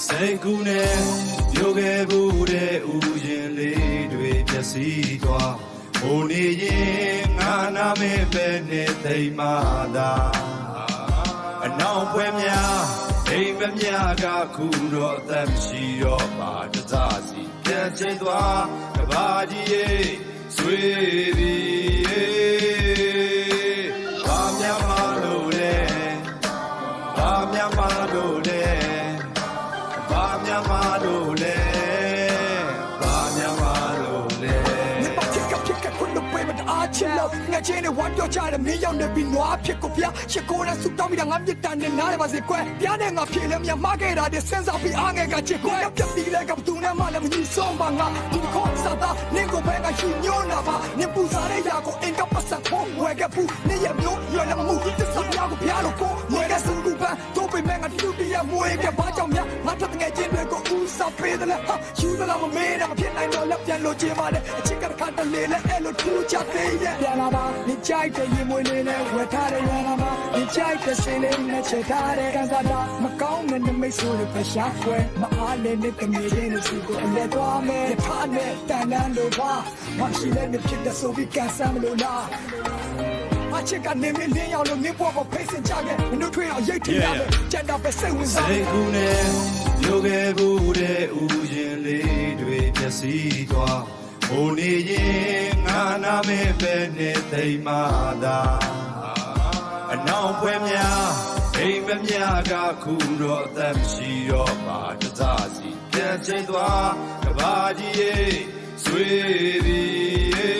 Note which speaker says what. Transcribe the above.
Speaker 1: စိတ်ကူးနဲ့ပြောခဲ့ဘူးတဲ့ဥယျာဉ်လေးတွေပျက်စီးသွားဟိုနေရင်ငါနာမည်ပဲနဲ့သိမ်းမာသာအနောက်ပွဲများအိမ်မများကခုတော့အသက်မရှိတော့ပါတစားစီပြန်ချင်သွားကဘာကြီးရဲ့ဆွေးပြီးဘာများမလို့လဲဘာများမလို့လဲဘာများမလို့လဲဘာများမလို့လဲချစ်လို့ငါချင်းနဲ့ဝမ်းပြောကြတယ်မင်းရောက်နေပြီးနွားဖြစ်ကိုပြရှစ်ကိုနဲ့ဆူတောင်းပြီးတော့ငါမြစ်တန်နဲ့နားရပါစေကွယ်ပြားနဲ့ငါဖြေလဲမြမခဲ့တာတဲ့စဉ်းစားပြီးအားငယ်ကချစ်ကိုပြတ်ပြီးလဲကဘသူနဲ့မှလည်းမကြီးဆုံးပါငါဒီခေါ်စားတာနင်းကိုပဲငါယူညွန်းလာပါနင်းပူစားတဲ့ရာကိုအင်ကပတ်ဆက်ဖို့ဝဲကပူနင်းရမျိုးရွယ်လမှုသစ္စာပြကိုပြလို့ကိုဝဲကစူကူပန်းတို့ပေမဲ့ငါတူတရမွေးကဘာကြောင့်များငါထက်ငယ်ချင်းတွေကိုဦးစားပေးတယ်ဟာယူလာမမေးတာမဖြစ်နိုင်တော့လက်ပြန်လို့ချင်ပါတယ်အချစ်ကတစ်ခါတလေလဲအဲ့လိုထူးချသေးရဲ့ပြန်လာပါ你家的一模一样，我他的原来嘛，你家的谁嘞？那其他的干啥的？没搞呢，你没说的不下回，没阿嘞，你跟别人的事故来多没？你怕呢？单单路吧，我是来你拼的手比干啥么路啦？阿切干你们连要路，你婆婆陪身家的，你都推到一天家的，见到被社会上。谁姑娘，有个不的无言里对别西多。ဟိုနေရင်ငါနာမည်ပဲနဲ့သိမ်းမာသာအနောက်ပွဲများအိမ်မများကခုတော့အသက်မရှိတော့ပါတစားစီပြန်ချင်သွားကဘာကြီးရဲ့ဆွေးပြီး